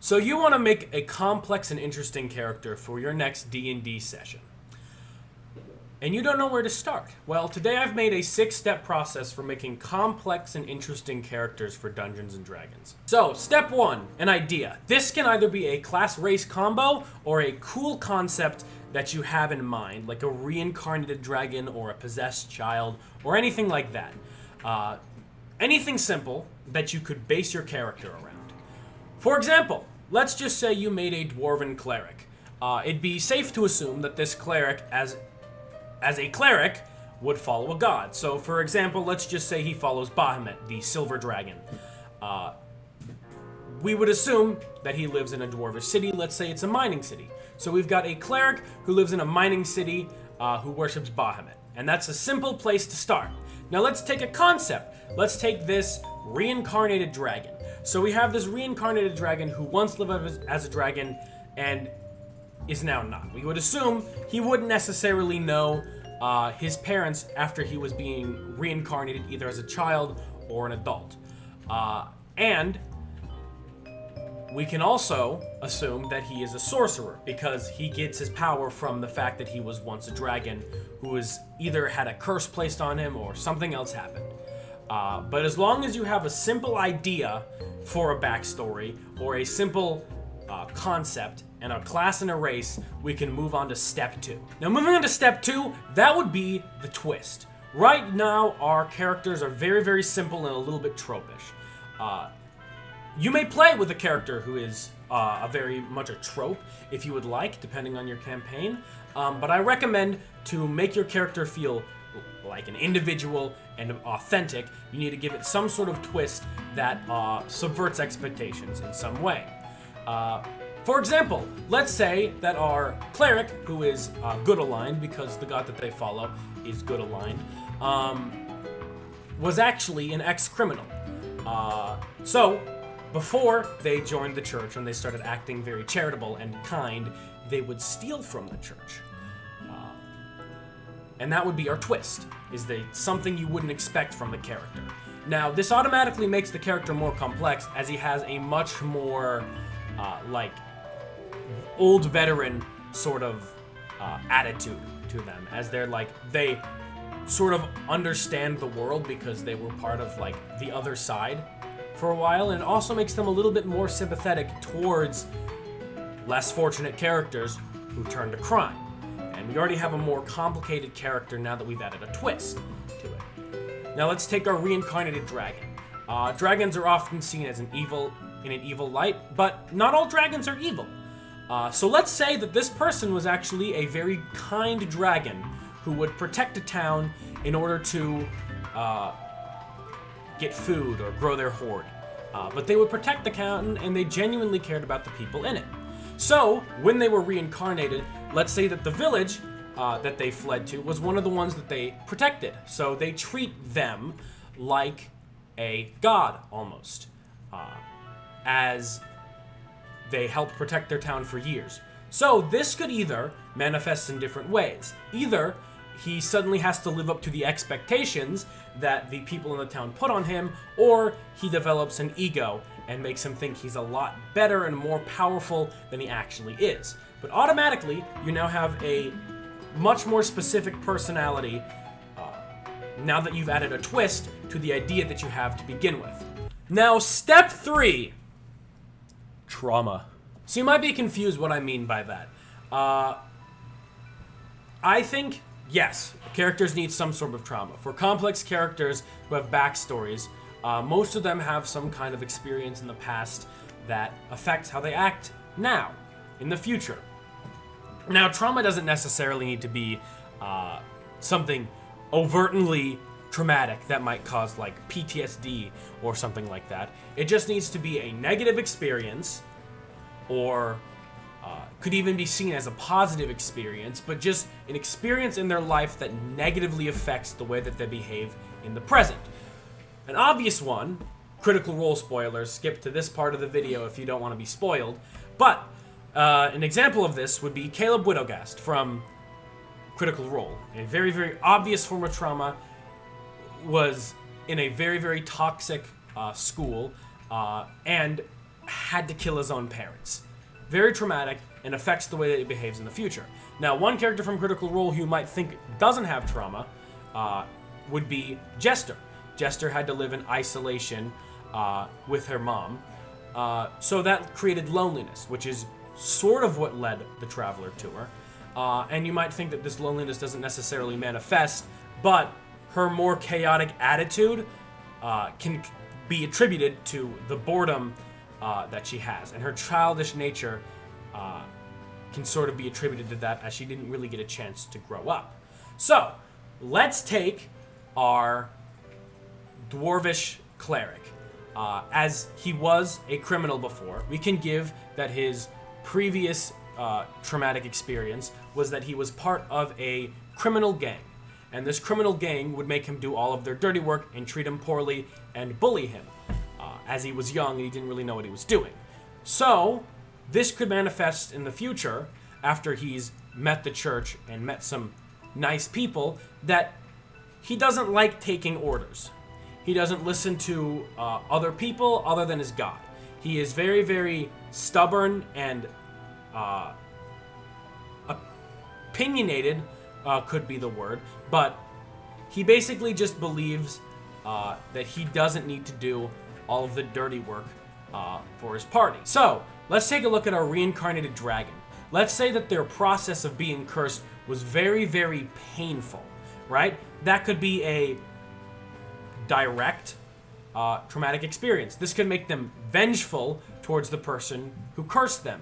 So you want to make a complex and interesting character for your next D&D session. And you don't know where to start. Well, today I've made a 6-step process for making complex and interesting characters for Dungeons & Dragons. So, step 1, an idea. This can either be a class-race combo or a cool concept that you have in mind, like a reincarnated dragon or a possessed child or anything like that. Anything simple that you could base your character around. For example, let's just say you made a dwarven cleric. It'd be safe to assume that this cleric, as a cleric, would follow a god. So, for example, let's just say he follows Bahamut, the silver dragon. We would assume that he lives in a dwarvish city. Let's say it's a mining city. So we've got a cleric who lives in a mining city who worships Bahamut. And that's a simple place to start. Now let's take a concept. Let's take this reincarnated dragon. So we have this reincarnated dragon who once lived as a dragon and is now not. We would assume he wouldn't necessarily know his parents after he was being reincarnated either as a child or an adult. And we can also assume that he is a sorcerer because he gets his power from the fact that he was once a dragon who was either had a curse placed on him or something else happened. But as long as you have a simple idea for a backstory or a simple concept and a class and a race, we can move on to step 2. Now, moving on to step 2, that would be the twist. Right now, our characters are very, very simple and a little bit tropish. You may play with a character who is a very much a trope, if you would like, depending on your campaign. But I recommend to make your character feel like an individual and authentic, you need to give it some sort of twist that subverts expectations in some way. For example, let's say that our cleric, who is good aligned because the god that they follow is good aligned, was actually an ex-criminal. So, before they joined the church and they started acting very charitable and kind, they would steal from the church. And that would be our twist, is something you wouldn't expect from the character. Now, this automatically makes the character more complex as he has a much more, old veteran sort of attitude to them, as they sort of understand the world because they were part of, the other side for a while, and it also makes them a little bit more sympathetic towards less fortunate characters who turn to crime. And we already have a more complicated character now that we've added a twist to it. Now let's take our reincarnated dragon. Dragons are often seen as in an evil light, but not all dragons are evil. So let's say that this person was actually a very kind dragon who would protect a town in order to get food or grow their horde. But they would protect the town and they genuinely cared about the people in it. So, when they were reincarnated, let's say that the village that they fled to was one of the ones that they protected. So they treat them like a god, almost, as they helped protect their town for years. So this could either manifest in different ways. Either he suddenly has to live up to the expectations that the people in the town put on him, or he develops an ego and makes him think he's a lot better and more powerful than he actually is. But automatically, you now have a much more specific personality now that you've added a twist to the idea that you have to begin with. Now, step 3, trauma. So you might be confused what I mean by that. I think, yes, characters need some sort of trauma. For complex characters who have backstories, most of them have some kind of experience in the past that affects how they act now, in the future. Now, trauma doesn't necessarily need to be something overtly traumatic that might cause PTSD or something like that. It just needs to be a negative experience, or could even be seen as a positive experience, but just an experience in their life that negatively affects the way that they behave in the present. An obvious one, Critical Role spoilers, skip to this part of the video if you don't want to be spoiled, but an example of this would be Caleb Widogast from Critical Role. A very, very obvious form of trauma, was in a very, very toxic school, and had to kill his own parents. Very traumatic and affects the way that he behaves in the future. Now, one character from Critical Role who you might think doesn't have trauma would be Jester. Jester had to live in isolation with her mom. So that created loneliness, which is sort of what led the Traveler to her. And you might think that this loneliness doesn't necessarily manifest, but her more chaotic attitude can be attributed to the boredom that she has. And her childish nature can sort of be attributed to that, as she didn't really get a chance to grow up. So, let's take our dwarvish cleric. As he was a criminal before, we can give that his previous traumatic experience was that he was part of a criminal gang. And this criminal gang would make him do all of their dirty work and treat him poorly and bully him. As he was young and he didn't really know what he was doing. So, this could manifest in the future after he's met the church and met some nice people, that he doesn't like taking orders. He doesn't listen to other people other than his God. He is very, very stubborn and opinionated, could be the word, but he basically just believes that he doesn't need to do all of the dirty work for his party. So, let's take a look at our reincarnated dragon. Let's say that their process of being cursed was very, very painful, right? That could be a direct traumatic experience. This could make them vengeful towards the person who cursed them.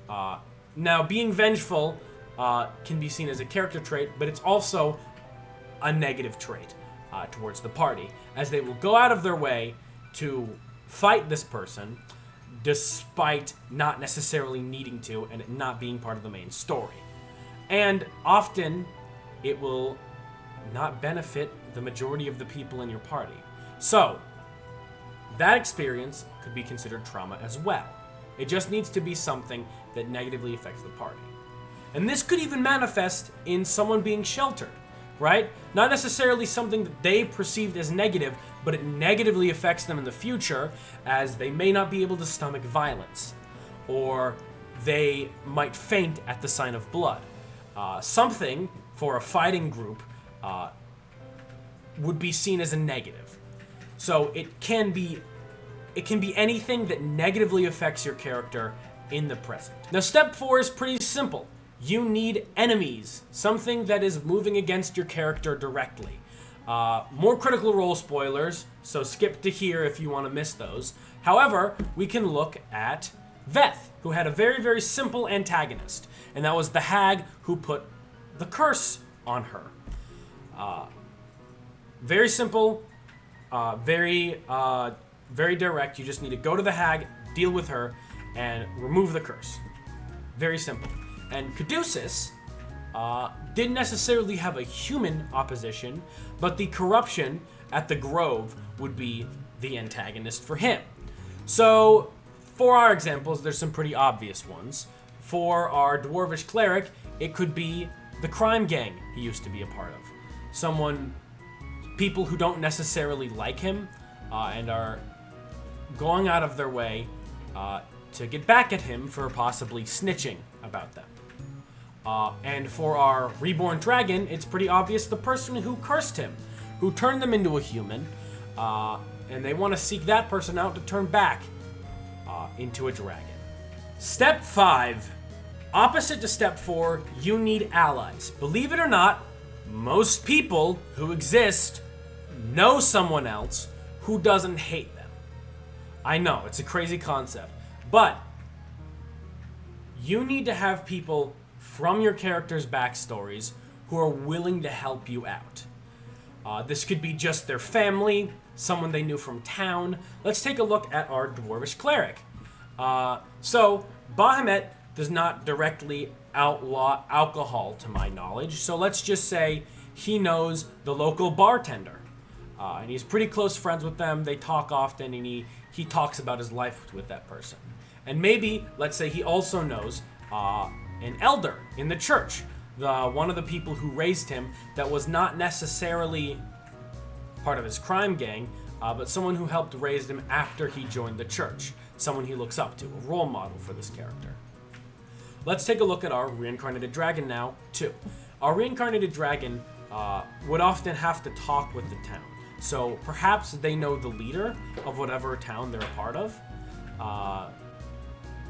Now, being vengeful can be seen as a character trait, but it's also a negative trait towards the party, as they will go out of their way to fight this person despite not necessarily needing to and it not being part of the main story. And often it will not benefit the majority of the people in your party. So, that experience could be considered trauma as well. It just needs to be something that negatively affects the party. And this could even manifest in someone being sheltered, right? Not necessarily something that they perceived as negative, but it negatively affects them in the future, as they may not be able to stomach violence, or they might faint at the sign of blood. Something for a fighting group would be seen as a negative. So it can be anything that negatively affects your character in the present. Now, step 4 is pretty simple. You need enemies, something that is moving against your character directly. More Critical Role spoilers, so skip to here if you want to miss those. However, we can look at Veth, who had a very, very simple antagonist, and that was the hag who put the curse on her. Very simple, very direct. You just need to go to the hag, deal with her, and remove the curse. Very simple. And Caduceus didn't necessarily have a human opposition, but the corruption at the Grove would be the antagonist for him. So, for our examples, there's some pretty obvious ones. For our dwarvish cleric, it could be the crime gang he used to be a part of. People who don't necessarily like him and are going out of their way to get back at him for possibly snitching about them. And for our reborn dragon, it's pretty obvious the person who cursed him, who turned them into a human, and they want to seek that person out to turn back into a dragon. Step 5. Opposite to step 4, you need allies. Believe it or not, most people who exist know someone else who doesn't hate them. I know, it's a crazy concept, but you need to have people from your characters' backstories who are willing to help you out. This could be just their family, someone they knew from town. Let's take a look at our dwarvish cleric. So, Bahamut does not directly outlaw alcohol to my knowledge, so let's just say he knows the local bartender. And he's pretty close friends with them, they talk often, and he talks about his life with that person. And maybe, let's say he also knows an elder in the church, one of the people who raised him that was not necessarily part of his crime gang, but someone who helped raise him after he joined the church. someone he looks up to, a role model for this character. Let's take a look at our reincarnated dragon now, too. Our reincarnated dragon would often have to talk with the town. So perhaps they know the leader of whatever town they're a part of.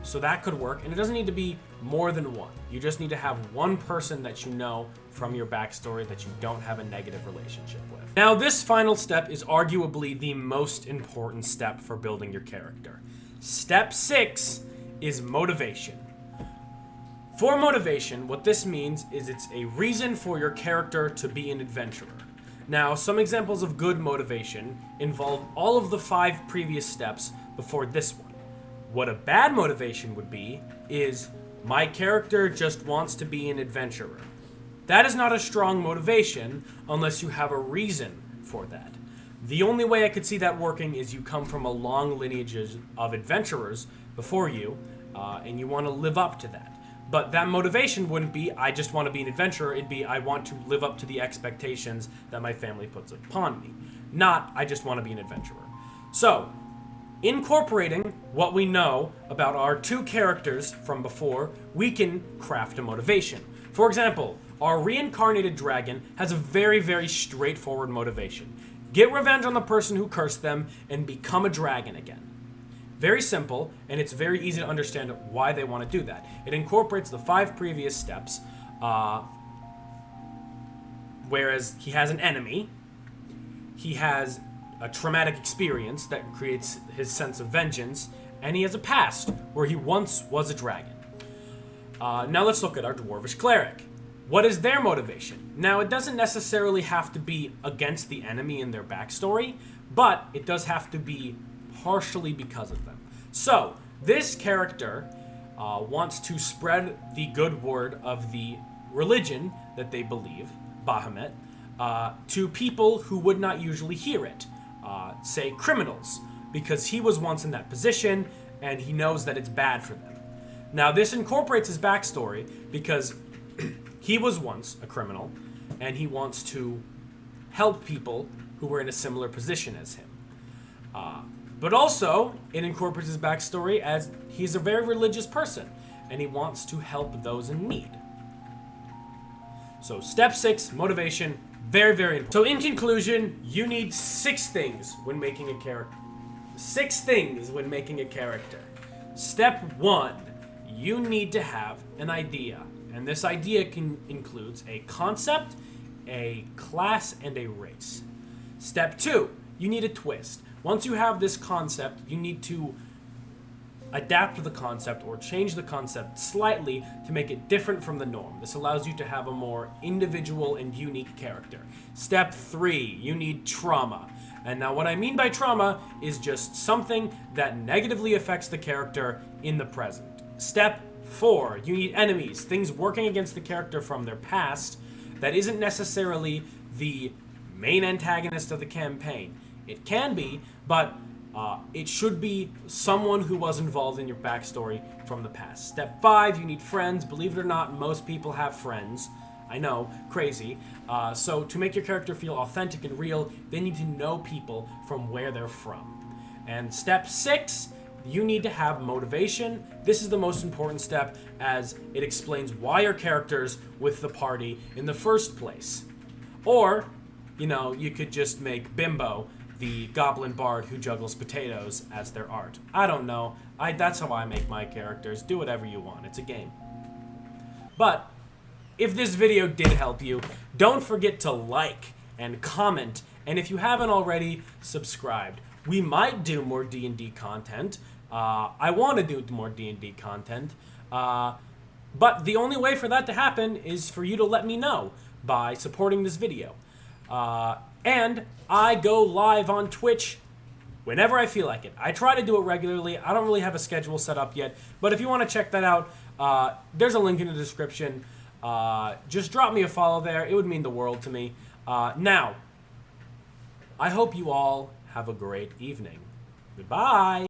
So that could work, and it doesn't need to be more than one. You just need to have one person that you know from your backstory that you don't have a negative relationship with. Now, this final step is arguably the most important step for building your character. Step 6 is motivation. For motivation, what this means is it's a reason for your character to be an adventurer. Now, some examples of good motivation involve all of the 5 previous steps before this one. What a bad motivation would be is, my character just wants to be an adventurer. That is not a strong motivation unless you have a reason for that. The only way I could see that working is you come from a long lineage of adventurers before you, and you want to live up to that. But that motivation wouldn't be, I just want to be an adventurer. It'd be, I want to live up to the expectations that my family puts upon me. Not, I just want to be an adventurer. So, incorporating what we know about our 2 characters from before, we can craft a motivation. For example, our reincarnated dragon has a very, very straightforward motivation. Get revenge on the person who cursed them and become a dragon again. Very simple, and it's very easy to understand why they want to do that. It incorporates the 5 previous steps, whereas he has an enemy, he has a traumatic experience that creates his sense of vengeance, and he has a past where he once was a dragon. Now let's look at our dwarvish cleric. What is their motivation? Now, it doesn't necessarily have to be against the enemy in their backstory, but it does have to be partially because of them. So, this character wants to spread the good word of the religion that they believe, Bahamut, to people who would not usually hear it. Say criminals, because he was once in that position and he knows that it's bad for them. Now, this incorporates his backstory because he was once a criminal and he wants to help people who were in a similar position as him. But also, it incorporates his backstory as he's a very religious person and he wants to help those in need. So, step 6, motivation. Very, very important. So in conclusion, you need 6 things when making a character. 6 things when making a character. Step 1, you need to have an idea. And this idea includes a concept, a class, and a race. Step 2, you need a twist. Once you have this concept, you need to adapt the concept or change the concept slightly to make it different from the norm. This allows you to have a more individual and unique character. Step 3, you need trauma. And now what I mean by trauma is just something that negatively affects the character in the present. Step 4, you need enemies, things working against the character from their past that isn't necessarily the main antagonist of the campaign. It can be, but it should be someone who was involved in your backstory from the past. Step 5, you need friends. Believe it or not, most people have friends. I know, crazy. So to make your character feel authentic and real, they need to know people from where they're from. And step 6, you need to have motivation. This is the most important step as it explains why your character's with the party in the first place. Or, you could just make Bimbo the goblin bard who juggles potatoes as their art. I don't know. That's how I make my characters. Do whatever you want. It's a game. But if this video did help you, don't forget to like and comment, and if you haven't already, subscribed. We might do more D&D content. I want to do more D&D content. But the only way for that to happen is for you to let me know by supporting this video. And I go live on Twitch whenever I feel like it. I try to do it regularly. I don't really have a schedule set up yet, but if you want to check that out, there's a link in the description. Just drop me a follow there. It would mean the world to me. Now, I hope you all have a great evening. Goodbye.